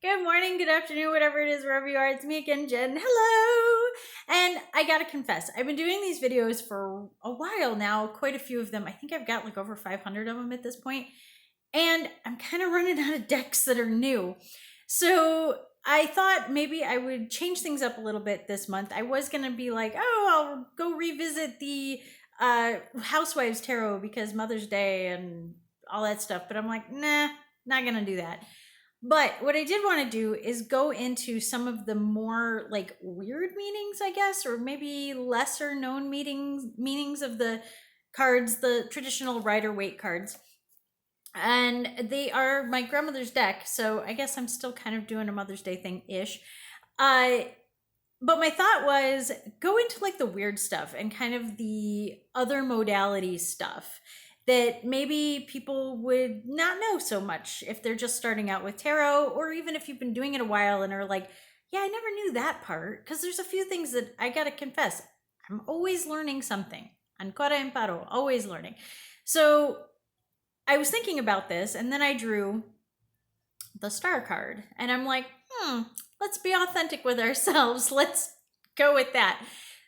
Good morning, good afternoon, whatever it is, wherever you are. It's me again, Jen. Hello! And I gotta confess, I've been doing these videos for a while now, quite a few of them. I think I've got like over 500 of them at this point. And I'm kind of running out of decks that are new. So I thought maybe I would change things up a little bit this month. I was gonna be like, oh, I'll go revisit the Housewives Tarot because Mother's Day and all that stuff. But I'm like, nah, not gonna do that. But what I did want to do is go into some of the more like weird meanings, I guess, or maybe lesser known meanings of the cards, the traditional Rider-Waite cards. And they are my grandmother's deck, so I guess I'm still kind of doing a Mother's Day thing ish. Uh, but my thought was go into like the weird stuff and kind of the other modality stuff that maybe people would not know so much if they're just starting out with tarot, or even if you've been doing it a while and are like, yeah, I never knew that part. Because there's a few things that I gotta confess, I'm always learning something. Ancora imparo, always learning. So I was thinking about this, and then I drew the star card, and I'm like, let's be authentic with ourselves. Let's go with that.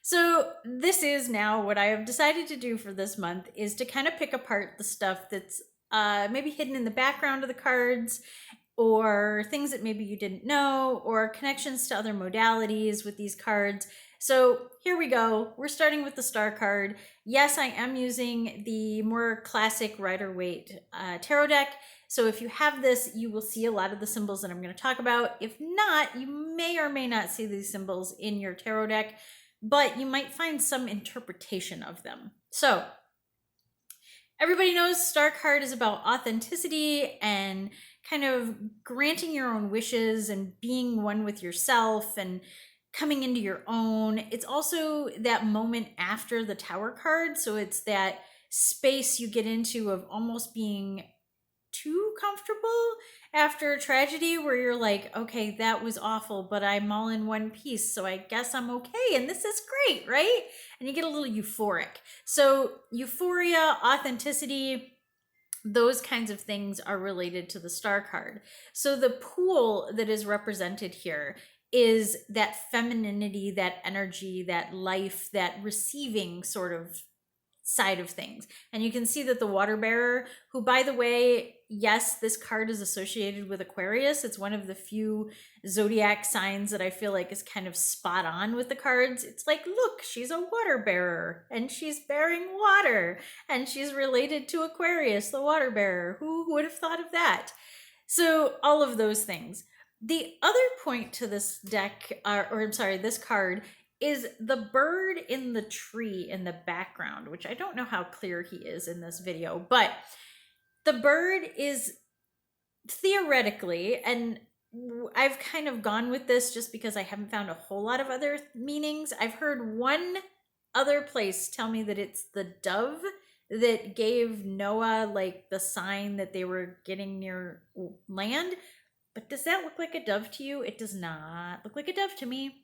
So this is now what I have decided to do for this month, is to kind of pick apart the stuff that's maybe hidden in the background of the cards, or things that maybe you didn't know, or connections to other modalities with these cards. So here we go. We're starting with the star card. Yes, I am using the more classic Rider-Waite tarot deck. So if you have this, you will see a lot of the symbols that I'm going to talk about. If not, you may or may not see these symbols in your tarot deck, but you might find some interpretation of them. So everybody knows star card is about authenticity and kind of granting your own wishes and being one with yourself and coming into your own. It's also that moment after the Tower card. So it's that space you get into of almost being too comfortable after a tragedy, where you're like, okay, that was awful, but I'm all in one piece, so I guess I'm okay, and this is great, right? And you get a little euphoric. So euphoria, authenticity, those kinds of things are related to the star card. So the pool that is represented here is that femininity, that energy, that life, that receiving sort of side of things. And you can see that the water bearer, who, by the way, yes, this card is associated with Aquarius. It's one of the few zodiac signs that I feel like is kind of spot on with the cards. It's like, look, she's a water bearer and she's bearing water and she's related to Aquarius, the water bearer. Who would have thought of that? So all of those things. The other point to this deck, this card, is the bird in the tree in the background, which I don't know how clear he is in this video, but the bird is theoretically, and I've kind of gone with this just because I haven't found a whole lot of other meanings. I've heard one other place tell me that it's the dove that gave Noah like the sign that they were getting near land. But does that look like a dove to you? It does not look like a dove to me.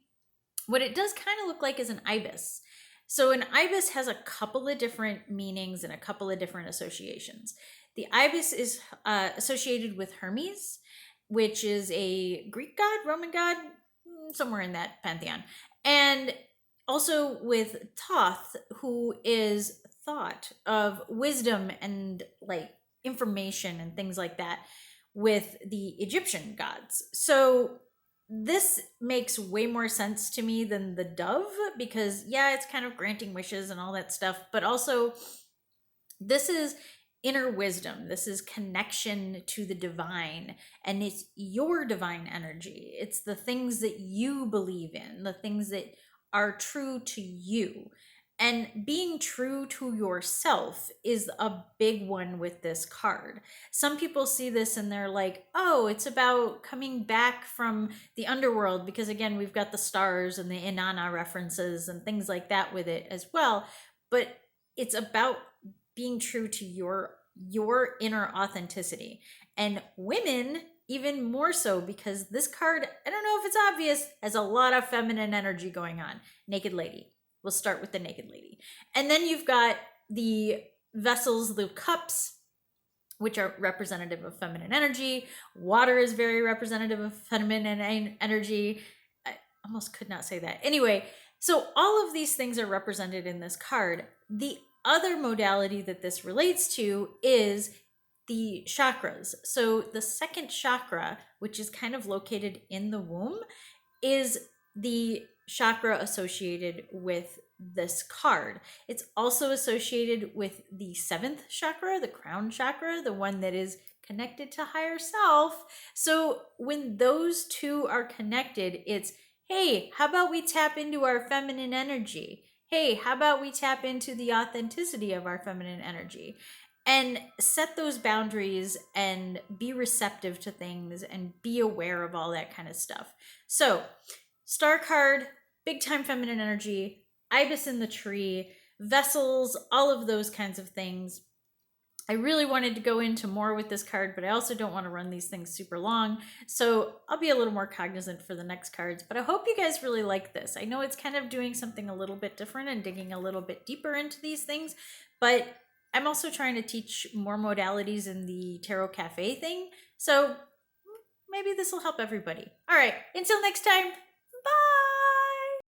What it does kind of look like is an ibis. So an ibis has a couple of different meanings and a couple of different associations. The ibis is associated with Hermes, which is a Greek god, Roman god, somewhere in that pantheon. And also with Thoth, who is thought of wisdom and like information and things like that with the Egyptian gods. So this makes way more sense to me than the dove, because yeah, it's kind of granting wishes and all that stuff, but also this is inner wisdom. This is connection to the divine, and it's your divine energy. It's the things that you believe in, the things that are true to you. And being true to yourself is a big one with this card. Some people see this and they're like, oh, it's about coming back from the underworld, because again, we've got the stars and the Inanna references and things like that with it as well. But it's about being true to your inner authenticity. And women even more so, because this card, I don't know if it's obvious, has a lot of feminine energy going on. Naked lady. We'll start with the naked lady. And then you've got the vessels, the cups, which are representative of feminine energy. Water is very representative of feminine energy. I almost could not say that. Anyway, so all of these things are represented in this card. The other modality that this relates to is the chakras. So the second chakra, which is kind of located in the womb, is the chakra associated with this card. It's also associated with the seventh chakra, the crown chakra, the one that is connected to higher self. So when those two are connected, it's, hey, how about we tap into our feminine energy? Hey, how about we tap into the authenticity of our feminine energy? And set those boundaries and be receptive to things and be aware of all that kind of stuff. So, star card, big time feminine energy, ibis in the tree, vessels, all of those kinds of things. I really wanted to go into more with this card, but I also don't want to run these things super long. So I'll be a little more cognizant for the next cards, but I hope you guys really like this. I know it's kind of doing something a little bit different and digging a little bit deeper into these things, but I'm also trying to teach more modalities in the Tarot Cafe thing. So maybe this will help everybody. All right, until next time, bye.